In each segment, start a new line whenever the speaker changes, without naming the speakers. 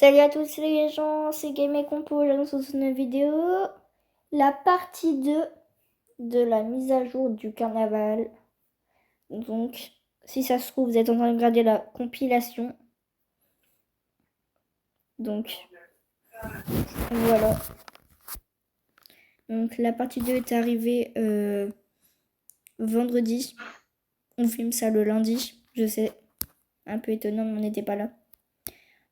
Salut à tous les gens, c'est Game et Compo, j'annonce sur une vidéo la partie 2 de la mise à jour du carnaval. Donc, si ça se trouve, vous êtes en train de regarder la compilation. Donc, voilà. Donc, la partie 2 est arrivée vendredi. On filme ça le lundi, je sais. Un peu étonnant, mais on n'était pas là.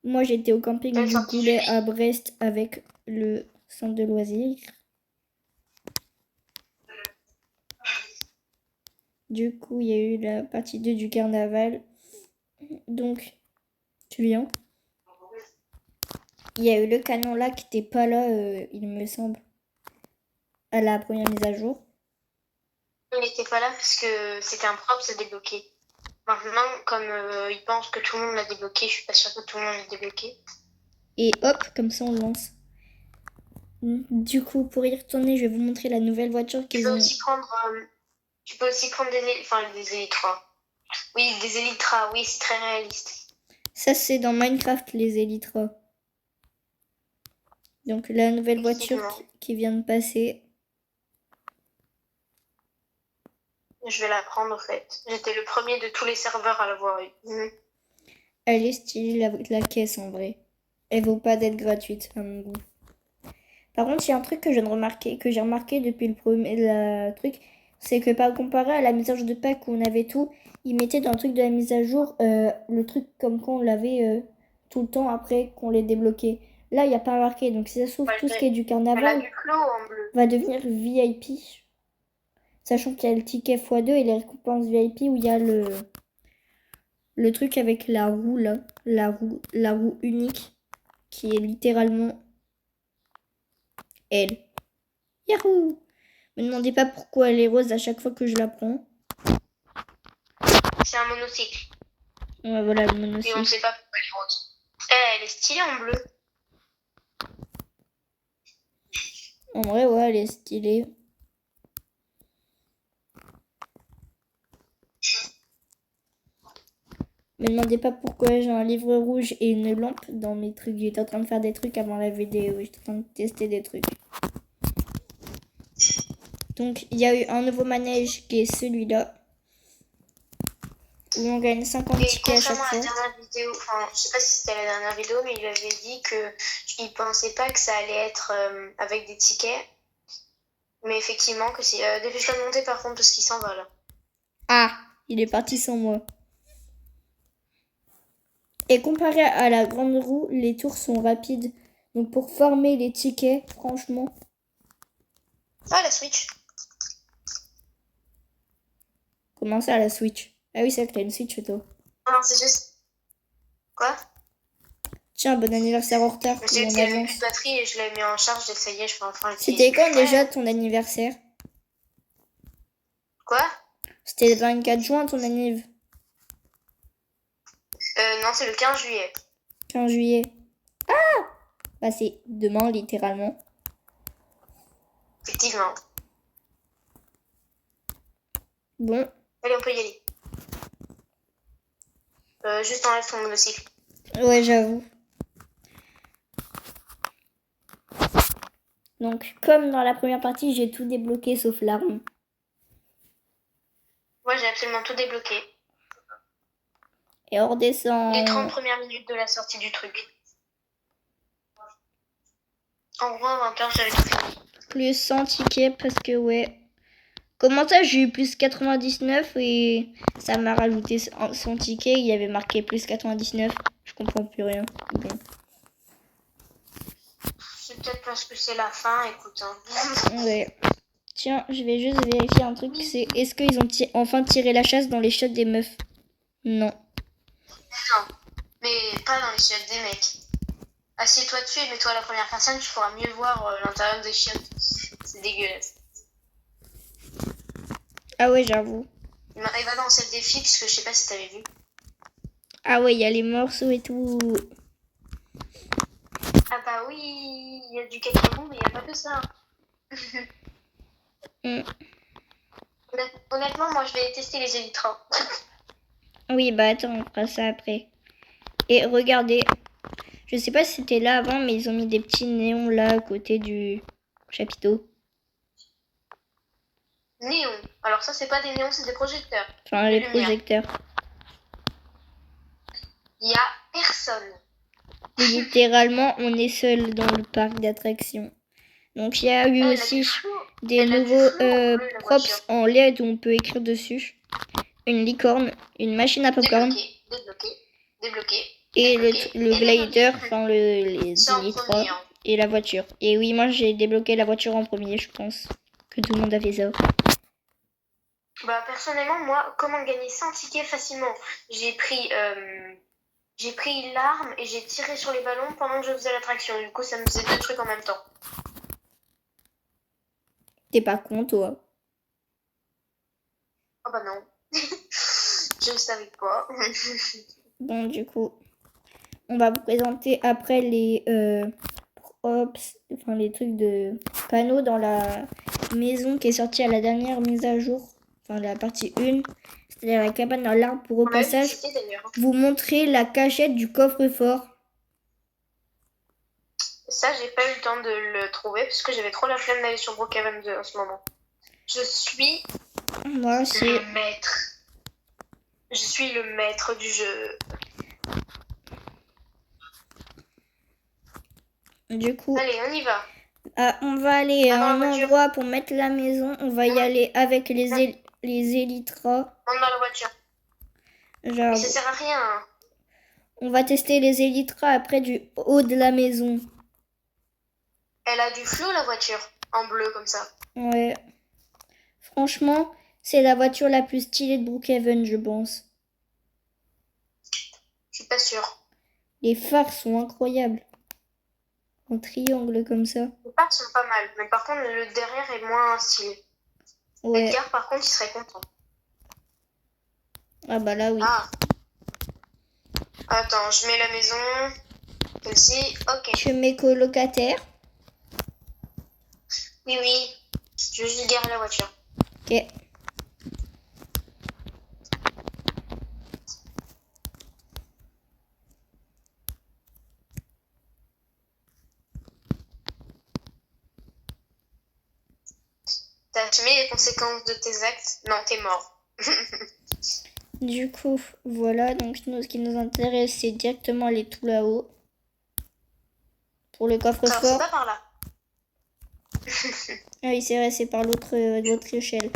Moi, j'étais au camping du Goulet à Brest avec le centre de loisirs. Du coup, il y a eu la partie 2 du carnaval. Donc, tu viens. Il y a eu le canon là qui n'était pas là, il me semble, à la première mise à jour.
Il n'était pas là parce que c'était un propre, c'est débloqué. Maintenant, comme il pense que tout le monde l'a débloqué, je suis pas sûre que tout le monde l'a débloqué.
Et hop, comme ça on lance. Du coup, pour y retourner, je vais vous montrer la nouvelle voiture qu'ils ont.
Tu peux aussi prendre des Elytra. Oui, des Elytra, oui, c'est très réaliste.
Ça, c'est dans Minecraft, les Elytra. Donc, la nouvelle voiture qui vient de passer.
Je vais la prendre, en fait. J'étais le premier de tous les serveurs à l'avoir eu.
Elle est stylée, la caisse, en vrai. Elle vaut pas d'être gratuite, à mon goût. Par contre, il y a un truc que j'ai remarqué depuis le premier truc, c'est que par comparé à la mise à jour de Pâques où on avait tout, ils mettaient dans le truc de la mise à jour le truc comme quand on l'avait tout le temps après qu'on l'ait débloqué. Là, il n'y a pas marqué, donc si ça se trouve, tout ce qui est du carnaval va devenir VIP. Sachant qu'il y a le ticket x2 et les récompenses VIP où il y a le truc avec la roue là, la roue unique qui est littéralement elle. Yahoo! Me demandez pas pourquoi elle est rose à chaque fois que je la prends.
C'est un monocycle.
Ouais, voilà le monocycle.
Et on ne sait pas pourquoi elle est rose. Elle est stylée en bleu.
En vrai, ouais, elle est stylée. Me demandez pas pourquoi j'ai un livre rouge et une lampe dans mes trucs. J'étais en train de faire des trucs avant la vidéo. J'étais en train de tester des trucs. Donc, il y a eu un nouveau manège qui est celui-là. Où on gagne 50 tickets à chaque fois.
La dernière vidéo, je sais pas si c'était la dernière vidéo, mais il avait dit qu'il pensait pas que ça allait être avec des tickets. Mais effectivement, que c'est. Dépêche-toi de monter par contre, parce qu'il s'en va là.
Ah, il est parti sans moi. Et comparé à la grande roue, les tours sont rapides. Donc pour farmer les tickets, franchement.
Ah, la Switch.
Comment ça, la Switch? Ah oui, c'est vrai que t'as une Switch, toi.
Non, c'est juste. Quoi?
Tiens, bon anniversaire en retard.
J'ai dit qu'elle avait plus de batterie et je l'ai mis en charge et ça y est, je peux enfin l'utiliser.
C'était quand déjà ton anniversaire?
Quoi?
C'était le 24 juin ton anniv.
Non, c'est le 15 juillet.
15 juillet. Ah! Bah c'est demain, littéralement.
Effectivement.
Bon.
Allez, on peut y aller. Juste enlève ton monocycle.
Ouais, j'avoue. Donc, comme dans la première partie, j'ai tout débloqué sauf l'arme.
Ouais, j'ai absolument tout débloqué.
Et on redescend.
Les 30 premières minutes de la sortie du truc. En gros, à 20h, j'avais tout fini.
Plus 100 tickets parce que, ouais. Comment ça, j'ai eu plus 99 et ça m'a rajouté 100 tickets. Il y avait marqué plus 99. Je comprends plus rien. Bon.
C'est peut-être parce que c'est la fin, écoute. Hein.
Ouais. Tiens, je vais juste vérifier un truc. C'est est-ce qu'ils ont enfin tiré la chasse dans les shots des meufs? Non.
Non, mais pas dans les chiottes des mecs. Assieds-toi dessus et mets-toi à la première personne, tu pourras mieux voir l'intérieur des chiottes. C'est dégueulasse.
Ah ouais, j'avoue.
Il va dans cette défi, puisque je sais pas si t'avais vu.
Ah ouais, il y a les morceaux et tout.
Ah bah oui, il y a du cacao, mais il n'y a pas que ça. Honnêtement, moi je vais tester les Elytra.
Oui, bah attends, on fera ça après. Et regardez, Je sais pas si c'était là avant, mais ils ont mis des petits néons là à côté du chapiteau.
Néon. Alors ça, c'est pas des néons, c'est des projecteurs.
Enfin,
De
les
lumière.
projecteurs.
Il y a personne.
Et littéralement, on est seul dans le parc d'attractions. Donc il y a eu
Elle a
aussi
du flou.
des
Elle a du
nouveaux
flou en bleu, la
props
voiture.
en LED où on peut écrire dessus. Une licorne, une machine à popcorn
Débloqué.
et
débloqué.
le
Et
glider,
débloqué.
enfin les
C'est en
Elytra
premier. Hein.
et la voiture. Et oui, moi j'ai débloqué la voiture en premier, je pense que tout le monde a fait ça.
Bah personnellement, moi, comment gagner 100 tickets facilement? J'ai pris l'arme et j'ai tiré sur les ballons pendant que je faisais l'attraction. Du coup, ça me faisait 2 trucs en même temps.
T'es pas con, toi?
Oh bah non. Je ne savais pas.
Bon, du coup, on va vous présenter après les props, enfin les trucs de panneaux dans la maison qui est sortie à la dernière mise à jour, enfin la partie 1, c'est-à-dire la cabane dans l'arbre pour au
On a
passage
visité d'ailleurs.
vous montrer la cachette du coffre-fort.
Ça, j'ai pas eu le temps de le trouver parce que j'avais trop la flemme d'aller sur Brookhaven 2 en ce moment. Je suis
Moi aussi.
le maître. Je suis le maître du jeu.
Du coup,
Allez, on y va.
on va aller à
dans la
un
voiture.
endroit pour mettre la maison. On va y aller avec les élytras.
Monte dans la voiture.
Genre,
Mais ça sert à rien. Hein.
on va tester les élytras après du haut de la maison.
Elle a du flou, la voiture. En bleu, comme ça.
Ouais. Franchement, c'est la voiture la plus stylée de Brookhaven, je pense.
Je suis pas sûre.
Les phares sont incroyables. En triangle comme ça.
Les parts sont pas mal. Mais par contre, le derrière est moins stylé.
Ouais.
Edgar, par contre, il serait content.
Ah bah là, oui.
Ah. Attends, je mets la maison. Celle-ci. Ok.
Tu mets colocataire.
Oui, oui. Je vais juste garer la voiture.
Ok.
T'as assumé les conséquences de tes actes? Non, t'es mort.
Du coup, voilà. Donc, nous, ce qui nous intéresse, c'est directement aller tout là-haut. Pour le
Alors, c'est
coffre-fort.
pas par là.
Ah oui, c'est vrai, c'est par l'autre échelle.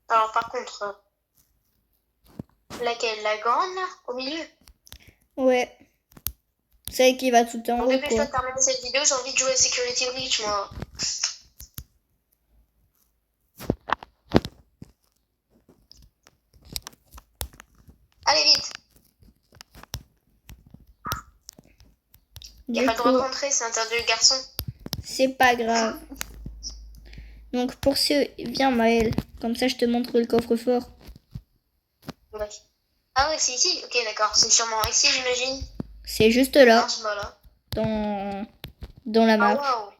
Alors, par contre, laquelle? La grande, là? Au milieu?
Ouais. Celle qui va tout en
Bon,
haut,
dépêche-toi
quoi.
de terminer cette vidéo, j'ai envie de jouer à Security Breach, moi. Allez, vite! Y a
Du
pas le droit de
coup,
rentrer, c'est interdit aux garçons.
c'est pas grave. Donc, pour ceux... Viens, Maëlle. Comme ça, je te montre le coffre-fort.
Ouais. Ah ouais, c'est ici? Ok, d'accord. C'est sûrement ici, j'imagine.
C'est juste là.
Non, c'est pas là.
Dans la
Ah,
map.
waouh!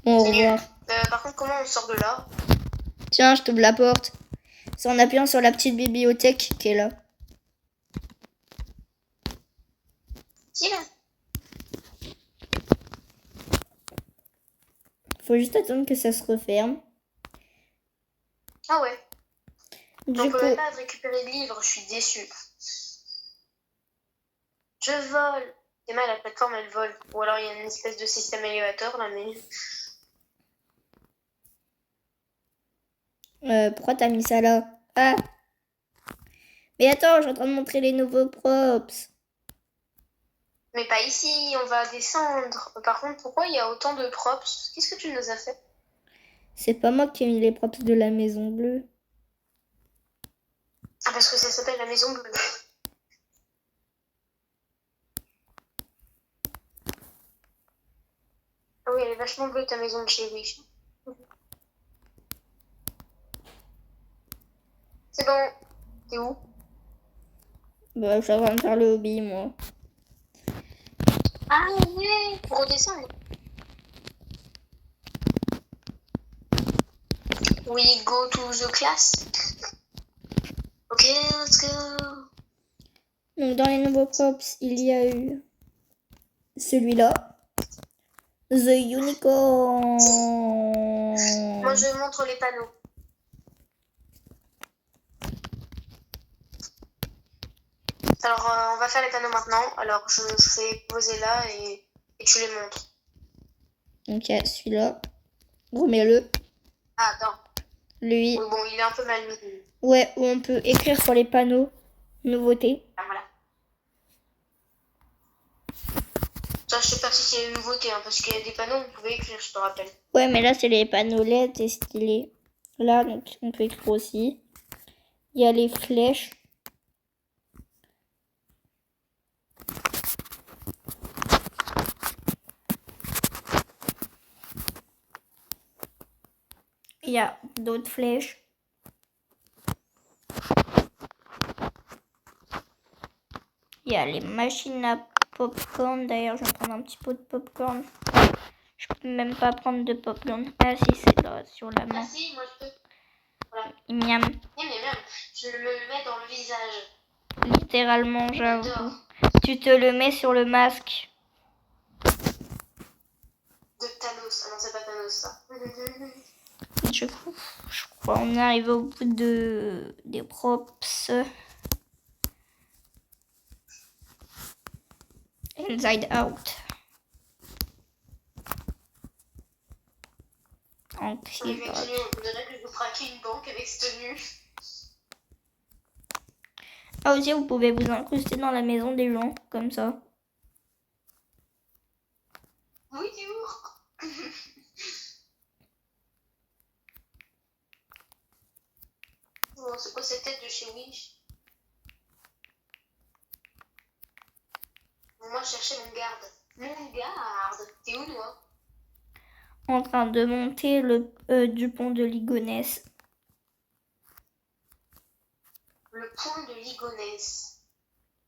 Bon, au
C'est nul.
revoir.
Par contre, comment on sort de là?
Tiens, je t'ouvre la porte. C'est en appuyant sur la petite bibliothèque qui est là.
Qui là?
Faut juste attendre que ça se referme.
Ah ouais.
Du
On peut
coup,
même pas récupérer de livres, je suis déçue. Je vole. C'est mal, la plateforme elle vole. Ou alors il y a une espèce de système élévateur là, mais.
pourquoi t'as mis ça là? Ah! Mais attends, je suis en train de montrer les nouveaux props.
Mais pas ici, on va descendre. Par contre, pourquoi il y a autant de props? Qu'est-ce que tu nous as fait?
C'est pas moi qui ai mis les props de la maison bleue.
Ah, parce que ça s'appelle la maison bleue. Ah oui, elle est vachement bleue ta maison de chez Wish. C'est bon. T'es où?
Bah, je suis en train de faire le hobby, moi.
Ah ouais, faut redescendre. We go to the class. Ok, let's go.
Donc dans les nouveaux props, il y a eu celui-là. The Unicorn.
Moi, je montre les panneaux. Alors, on va faire les panneaux maintenant. Alors, je fais poser là et tu les montres.
Donc il y a celui-là. Remets-le.
Ah, attends.
Lui.
Oui, bon, il est un peu mal mis.
Ouais, où on peut écrire sur les panneaux. Nouveautés.
Ah, voilà. Ça, je sais pas si c'est une nouveauté, hein, parce qu'il y a des panneaux où vous pouvez écrire, je te rappelle.
Ouais, mais là, c'est les panneaux LED, c'est stylé. Là, donc, on peut écrire aussi. Il y a les flèches. Il y a d'autres flèches. Il y a les machines à popcorn. D'ailleurs, je vais prendre un petit pot de popcorn. Je peux même pas prendre de popcorn. Ah si, c'est là, sur la main.
Ah si, moi je peux. Voilà.
Miam.
Miam. Je me le mets dans le visage.
Littéralement, j'avoue. Tu te le mets sur le masque.
De Thanos. Ah non, c'est pas Thanos, ça.
Je crois qu'on est arrivé au bout des props. Inside Out.
Avec tenue, on dirait que je vous braquer une banque avec cette tenue.
Ah aussi, vous pouvez vous incruster dans la maison des gens, comme ça.
Bonjour. Oh, c'est quoi cette tête de chez Wish? Moi, je cherchais mon garde. Mon garde. T'es où, toi?
En train de monter le du pont de Ligonnès.
Le pont de Ligonnès.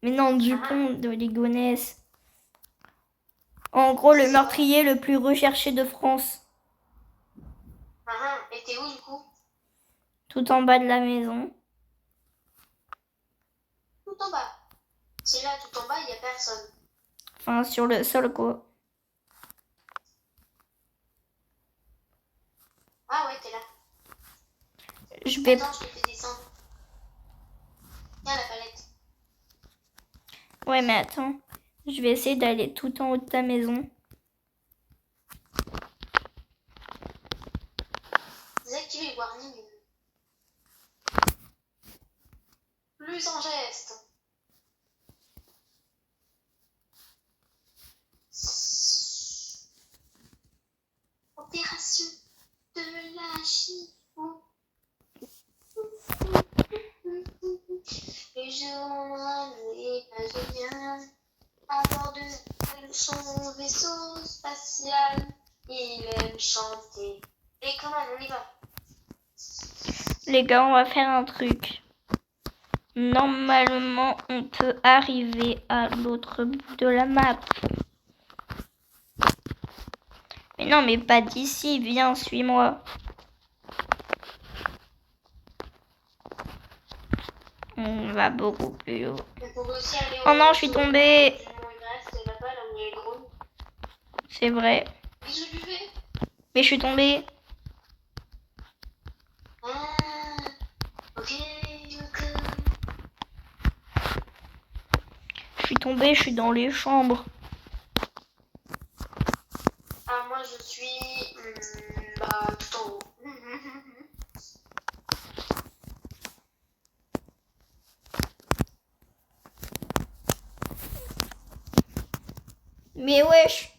Mais non, du pont de Ligonnès. En gros, le meurtrier le plus recherché de France.
Et t'es où, du coup?
Tout en bas de la maison.
Tout en bas. C'est là, tout en bas, il n'y a personne.
Enfin, sur le sol, quoi.
Ah ouais, t'es là.
Je vais...
Attends, je te fais descendre. Tiens, la palette.
Ouais, mais attends. Je vais essayer d'aller tout en haut de ta maison.
Désactiver les warnings. Plus en geste. Opération de la chipot. Les jours et pas bien. À bord de son vaisseau spatial, il aime chanter. Et comment on y va?
Les gars, on va faire un truc. Normalement, on peut arriver à l'autre bout de la map. Mais non, mais pas d'ici. Viens, suis-moi. On va beaucoup plus haut. Oh non, je suis tombée. C'est vrai. Mais je suis tombée. Je suis tombée, je suis dans les chambres.
Ah, moi je suis tout en haut.
Mais wesh,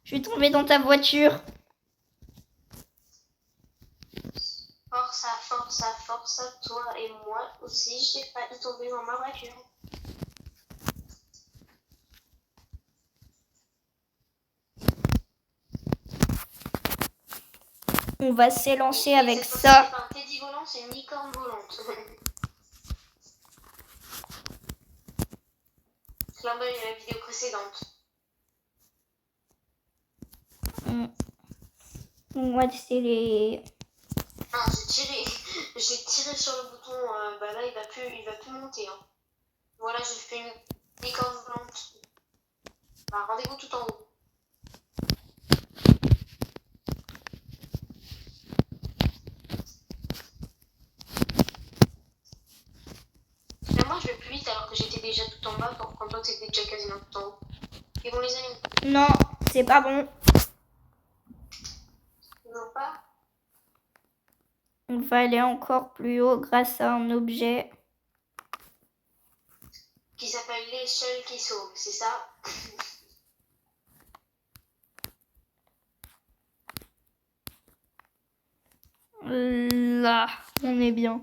je suis tombée dans ta voiture.
Force à toi et moi aussi, je n'ai pas tombé dans ma voiture.
On va s'élancer avec ça.
C'est pas un teddy volant, c'est une licorne volante. Clin d'œil à la vidéo précédente.
Moi, c'est les...
Non, j'ai tiré sur le bouton, là il va plus monter. Hein. Voilà, j'ai fait une licorne volante. Bah, rendez-vous tout en haut. Mais moi, je vais plus vite alors que j'étais déjà tout en bas quand toi, t'étais déjà quasiment tout en haut. Et bon, les amis,
Non, c'est pas bon.
non pas.
On va aller encore plus haut grâce à un objet.
Qui s'appelle l'échelle qui sauve, c'est ça?
Là, on est bien.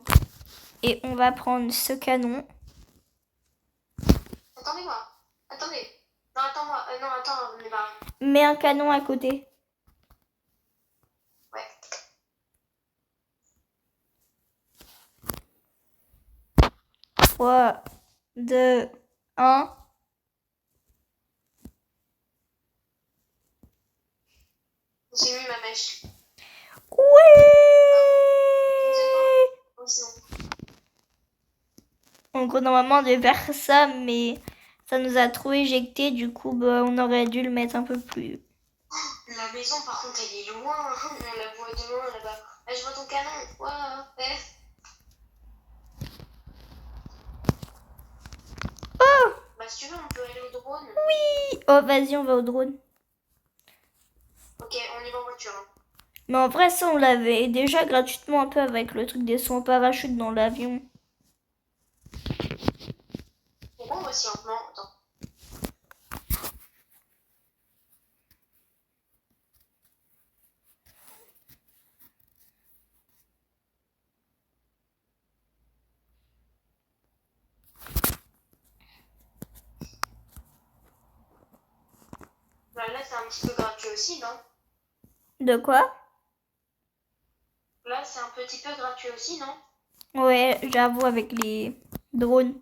Et on va prendre ce canon.
Attendez-moi. Attendez. Non, attends-moi. Non, attends, on est pas.
Mets un canon à côté.
Ouais.
Trois, deux, un.
J'ai mis ma mèche.
Oui!
Oui, c'est bon.
En gros, normalement, on devait faire ça, mais ça nous a trop éjecté. Du coup, bah, on aurait dû le mettre un peu plus.
La maison, par contre, elle est loin. On la voit de loin là-bas. Là, je vois ton canon. Waouh. Ouais.
Oh!
Bah, si tu veux, on peut aller au drone.
Oui! Oh, vas-y, on va au drone.
Ok, on y va en voiture. Hein.
Mais en vrai, ça, on l'avait déjà gratuitement un peu avec le truc des sauts en parachute dans l'avion.
Pourquoi on va si lentement? Attends. Bah, là, c'est un petit peu gratuit aussi, non?
De quoi?
Là, c'est un petit peu gratuit aussi, non?
Ouais, j'avoue, avec les drones.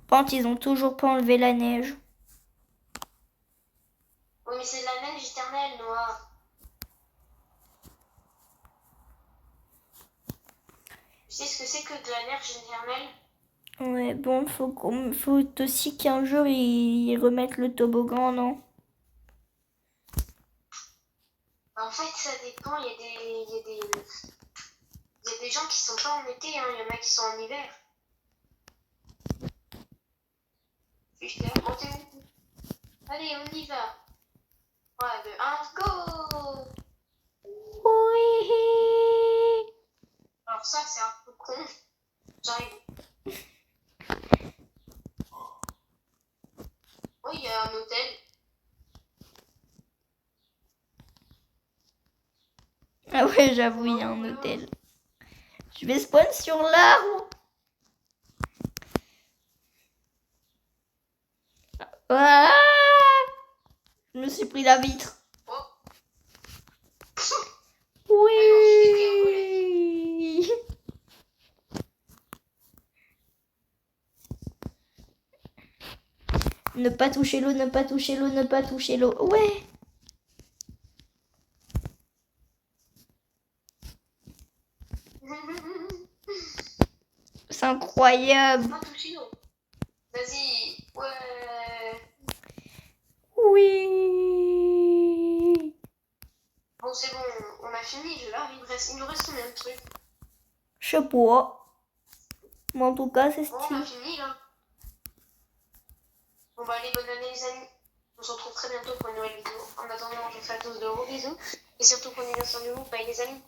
Par contre, ils ont toujours pas enlevé la neige.
Oui, mais c'est de la neige éternelle, Noah. Tu sais ce que c'est que de la neige éternelle?
Ouais, bon, faut aussi qu'un jour, ils remettent le toboggan, non?
En fait, ça dépend. Il y a des gens qui sont pas en été, hein. Il y en a qui sont en hiver. Juste là, montez-vous. Allez, on y va. 3, 2, 1, go!
Oui!
Alors ça, c'est un peu con. J'arrive. Oui, il y a un hôtel.
Ah ouais, j'avoue, il y a un hôtel. Je vais spawn sur l'arbre. Ah! Je me suis pris la vitre.
Oh,
Oui! Ne pas toucher l'eau, ne pas toucher l'eau, ne pas toucher l'eau. Ouais! C'est incroyable.
pas touché l'eau. Vas-y. Ouais.
Oui!
Bon, c'est bon. On a fini là. Il nous reste combien de trucs?
Je sais pas. Mais en tout cas, c'est
Bon, on
stylé.
a fini là. Bon, bah, allez, bonne année, les amis. On se retrouve très bientôt pour une nouvelle vidéo. En attendant, je vous fais à tous de gros bisous. Et surtout, prenez bien soin de vous. Bye, les amis.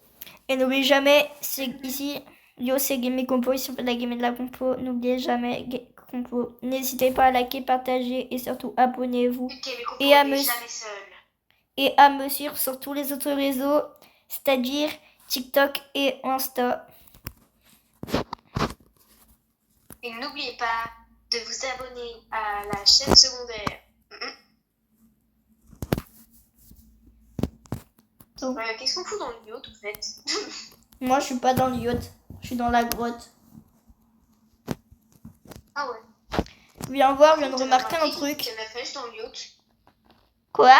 Et n'oubliez jamais, c'est ici, Yo, c'est Gaming Compo, ici on fait de la game et de la compo. N'oubliez jamais, compo. N'hésitez pas à liker, partager et surtout abonnez-vous. Et à me
jamais seul.
Et à me suivre sur tous les autres réseaux, c'est-à-dire TikTok et Insta.
Et n'oubliez pas de vous abonner à la chaîne secondaire. Qu'est-ce qu'on fout dans le yacht en fait?
Moi, je suis pas dans le yacht, je suis dans la grotte.
Ah ouais.
Viens voir, je viens de remarquer un truc.
Il y a la pêche dans le yacht.
Quoi?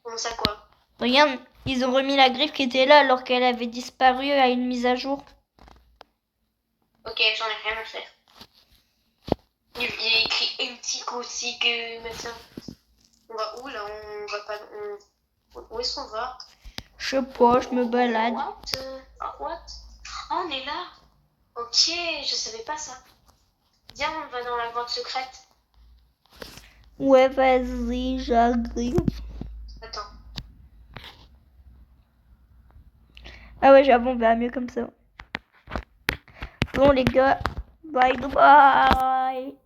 Comment ça quoi?
Regarde, Ils ont remis la griffe qui était là alors qu'elle avait disparu à une mise à jour.
Ok, j'en ai rien à faire. Il y a écrit empty que machin. On va où là? On va pas. Où est-ce qu'on va?
Je sais pas, je me balade.
What? Oh, on est là. Ok, je savais pas ça. Viens, on va dans la grotte secrète.
Ouais, vas-y, j'arrive.
Attends.
Ah ouais, j'avoue, on verra mieux comme ça. Bon les gars, bye bye.